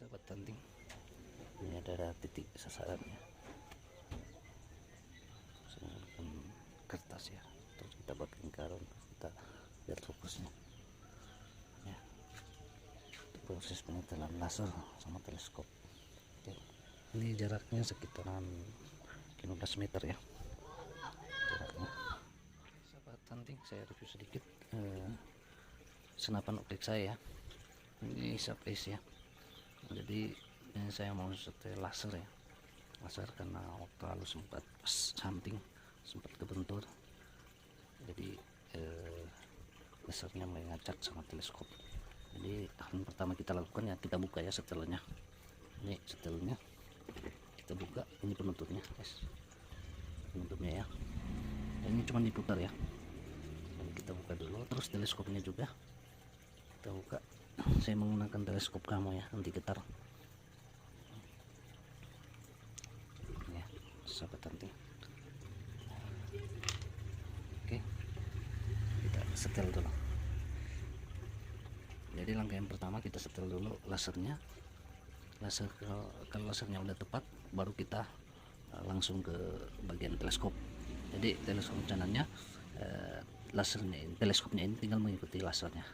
sahabat hunting, ini ada titik sasarannya. Saya menggunakan kertas ya, terus kita buat lingkaran, kita lihat fokusnya ya. Itu proses penentuan laser sama teleskop. Oke. Ini jaraknya sekitaran 15 meter ya jaraknya. Sahabat hunting, saya review sedikit senapan optik saya. Ini surface ya, jadi ini saya mau setel laser ya, laser karena waktu lalu sempat samping sempat kebentur, jadi lasernya mulai ngacak sama teleskop. Jadi hal pertama kita lakukan ya, kita buka ya setelnya. Ini setelnya kita buka, ini penutupnya guys, penutupnya ya, dan ini cuma diputar ya. Dan kita buka dulu, terus teleskopnya juga kita buka. Saya menggunakan teleskop kamu ya, anti getar ya, sahabat hunting. Oke, kita setel dulu. Jadi langkah yang pertama kita setel dulu lasernya. Laser, kalau lasernya udah tepat baru kita langsung ke bagian teleskop. Jadi teleskop kanannya, lasernya ini, teleskopnya ini tinggal mengikuti lasernya.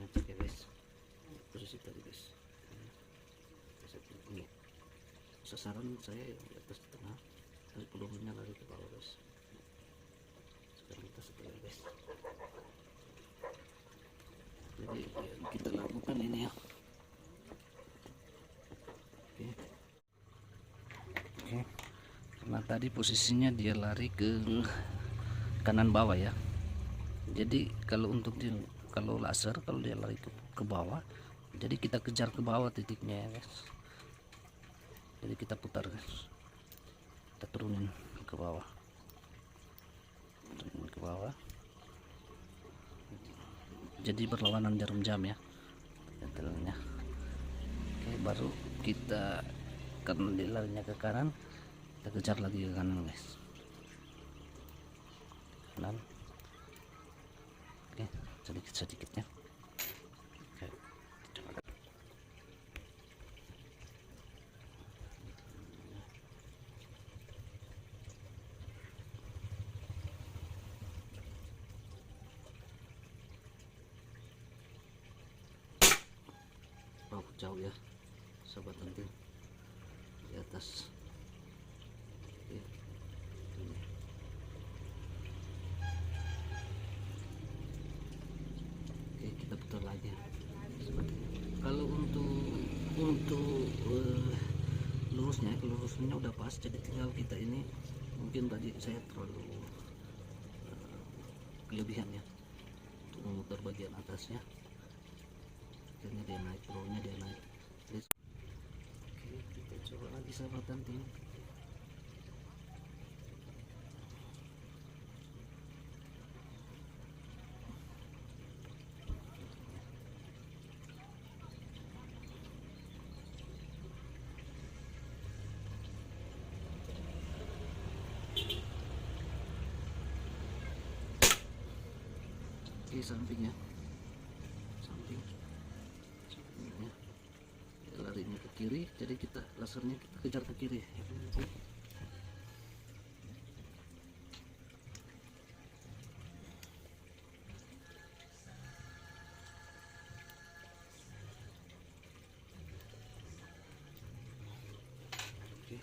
Oke guys, posisi tadi guys, ini sasaran saya yang di atas tengah, dari pelurunya lari ke bawah guys. Sekarang kita setel guys. Jadi kita lakukan ini ya. Oke. Karena tadi posisinya dia lari ke kanan bawah ya. Jadi kalau untuk kalau laser, kalau dia lari ke bawah, jadi kita kejar ke bawah titiknya ya guys. Jadi kita putar guys, kita turunin ke bawah, turunin ke bawah. Jadi berlawanan jarum jam ya setelnya. Oke, baru kita, karena dia larinya ke kanan, kita kejar lagi ke kanan guys, kanan. Oke, sedikit-sedikitnya. Oke, coba. Oh, jauh ya sobat hunting, di atas. Oke, ini. Oke, kita putar lagi. Kalau untuk lurusnya udah pas, jadi tinggal kita ini, mungkin tadi saya terlalu kelebihan ya untuk memutar bagian atasnya, akhirnya dia naik, bawahnya dia naik. Oke, kita coba lagi sahabat hunting. Oke, sampingnya, sampingnya dia larinya ke kiri, jadi kita lasernya kita kejar ke kiri. Oke,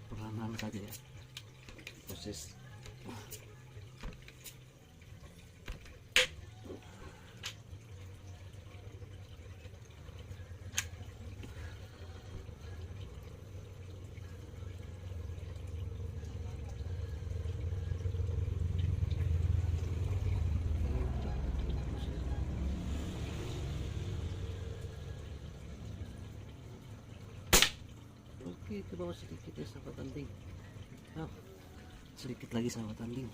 perlahan saja ya proses Oke, ke bawah sedikit ya sahabat hunting. Oh, sedikit lagi sahabat hunting.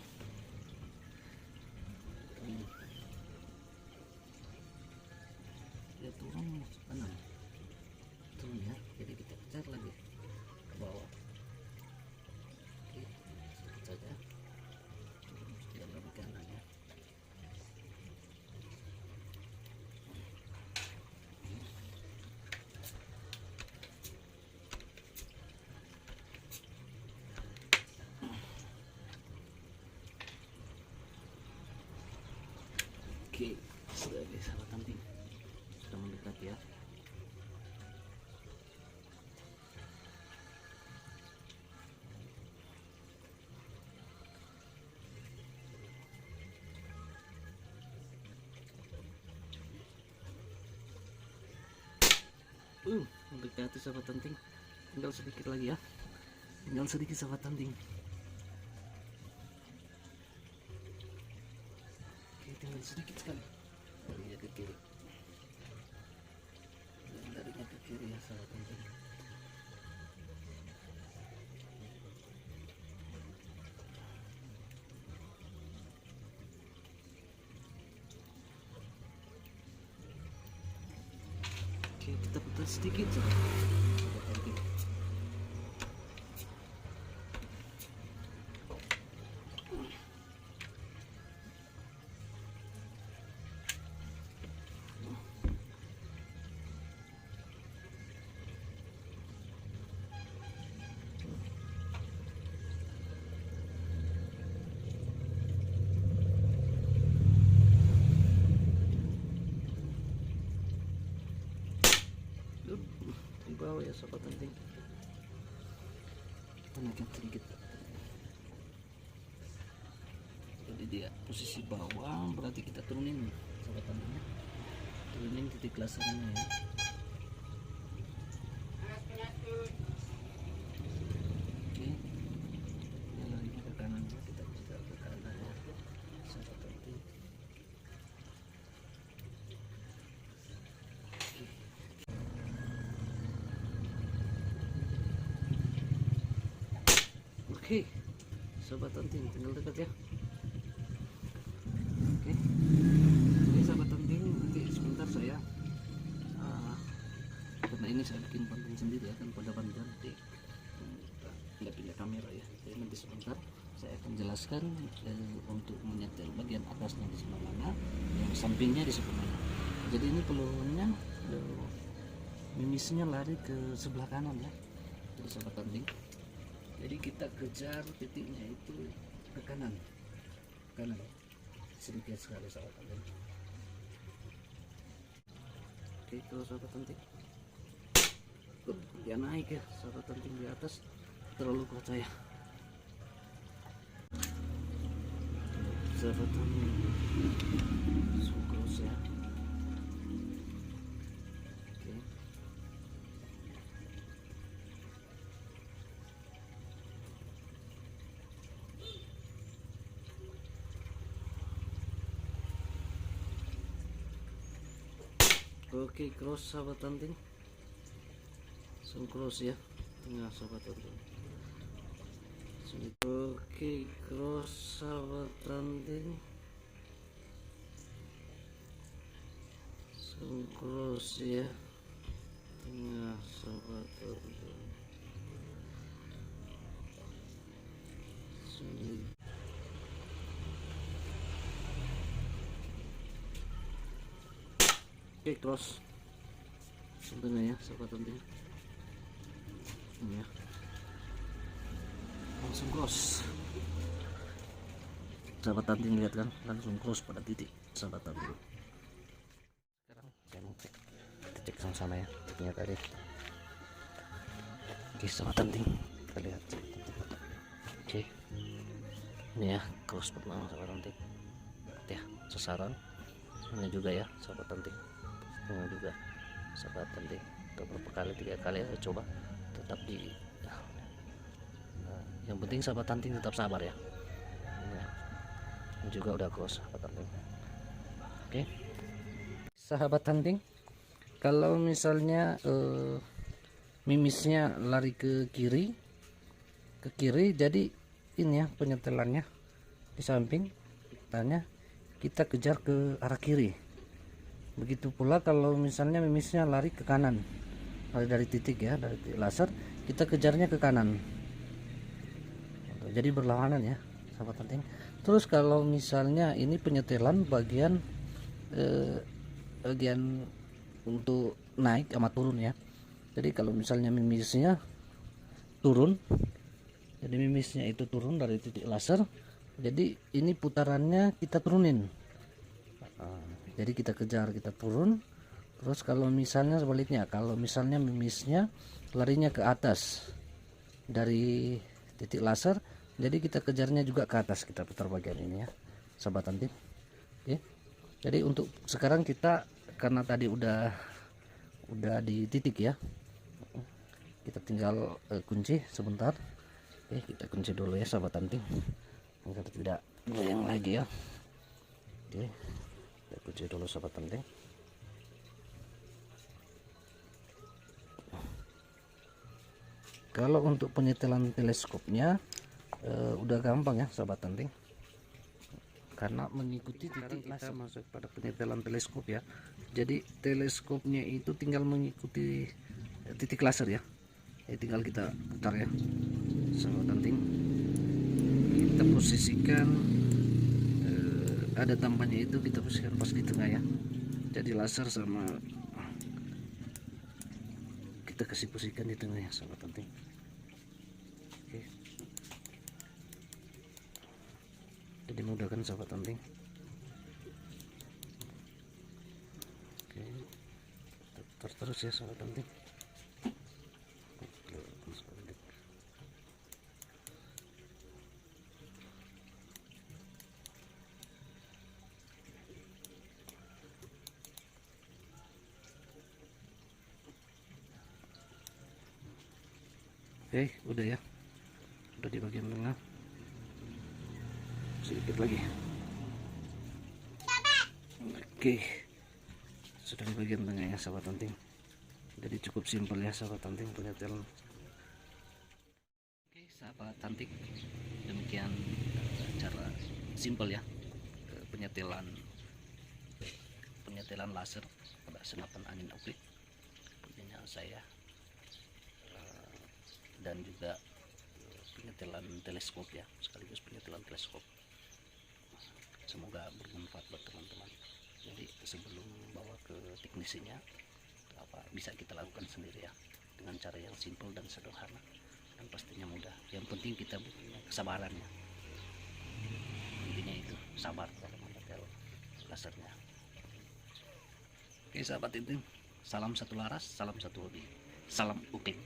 Dia turun kanan, turun ya, jadi kita kejar lagi ke bawah. Oke, sedikit saja, tidak lebih kanan ya. Oke, sudah guys sahabat hunting, sudah mendekat ya. Mendekati sahabat hunting, tinggal sedikit lagi ya, tinggal sedikit sahabat hunting. Oke, tinggal sedikit sekali darinya ke kiri, dan darinya ke kiri ya sahabat hunting. Oke, kita putar sedikit sahabat hunting. Di bawah ya sahabat hunting, kita naikkan sedikit, jadi dia posisi bawah, berarti kita turunin sahabat hunting, turunin titik lasernya ya. Oke, dia larinya ke kanan, kita putar ke kanan ya sahabat hunting. Oke, sahabat hunting, tinggal dekat ya. Oke, sahabat hunting, nanti sebentar saya karena ini saya bikin panting sendiri ya, kan pada bandar nanti nggak pindah kamera ya, jadi nanti sebentar saya akan jelaskan untuk menyetel bagian atasnya di sebelah mana, yang sampingnya di sebelah mana. Jadi ini pelurunya mimisnya lari ke sebelah kanan ya, jadi sahabat hunting. Jadi kita kejar titiknya itu ke kanan, sedikit sekali sahabat hunting. Oke, kalau sahabat hunting, dia naik ya sahabat hunting, di atas terlalu kuat saya sahabat hunting. Sungkrus ya. Oke, cross sahabat hunting, cross ya, tengah sahabat hunting. Oke, cross sahabat hunting, cross ya, tengah sahabat hunting. Oke, cross sebenarnya ya sahabat hunting, ini ya, langsung cross sahabat hunting, lihat kan, langsung cross pada titik sahabat hunting. Sekarang saya mau kita cek sama-sama ya titiknya tadi. Oke sahabat hunting, kita lihat. Oke, ini ya cross pertama sahabat hunting ya, sasaran ini juga ya sahabat hunting, ini juga sahabat hunting. Beberapa kali, 3 kali saya coba tetap di yang penting sahabat hunting tetap sabar ya. Ini juga udah cross sahabat hunting. Oke sahabat hunting, kalau misalnya mimisnya lari ke kiri, jadi ini ya penyetelannya di samping, tanya kita kejar ke arah kiri. Begitu pula kalau misalnya mimisnya lari ke kanan, lari dari titik ya, dari titik laser, kita kejarnya ke kanan. Jadi berlawanan ya sahabat hunting. Terus kalau misalnya ini penyetelan bagian bagian untuk naik sama turun ya. Jadi kalau misalnya mimisnya turun, jadi mimisnya itu turun dari titik laser, jadi ini putarannya kita turunin. Jadi kita kejar, kita turun. Terus kalau misalnya sebaliknya, kalau misalnya mimisnya larinya ke atas dari titik laser, jadi kita kejarnya juga ke atas, kita putar bagian ini ya sahabat hunting. Oke. Jadi untuk sekarang kita karena tadi udah di titik ya, kita tinggal kunci sebentar. Oke, kita kunci dulu ya sahabat hunting agar tidak goyang lagi ya. Oke, kita kunci dulu sahabat hunting. Kalau untuk penyetelan teleskopnya udah gampang ya sahabat hunting, karena mengikuti titik laser. Kita masuk pada penyetelan teleskop ya. Jadi teleskopnya itu tinggal mengikuti titik laser ya. Tinggal kita putar ya sahabat hunting. Kita posisikan ada tampaknya itu, kita posisikan pas di tengah ya. Jadi laser sama kita kasih posisikan di tengah ya sahabat hunting. Oke. Jadi mudah kan sahabat hunting. Oke, putar terus ya sahabat hunting. Oke, udah ya, udah di bagian tengah, sedikit lagi. Oke, sudah di bagian tengah ya sahabat hunting. Jadi cukup simpel ya sahabat hunting penyetelan. Oke sahabat hunting, demikian cara simpel ya penyetelan laser pada senapan angin optik punya saya, dan juga penyetelan teleskop ya, sekaligus penyetelan teleskop. Semoga bermanfaat buat teman-teman. Jadi sebelum bawa ke teknisinya, bisa kita lakukan sendiri ya, dengan cara yang simpel dan sederhana, dan pastinya mudah. Yang penting kita punya kesabarannya. Intinya itu sabar dalam menyetel lasernya. Oke sahabat itu, salam satu laras, salam satu hobi, salam upik.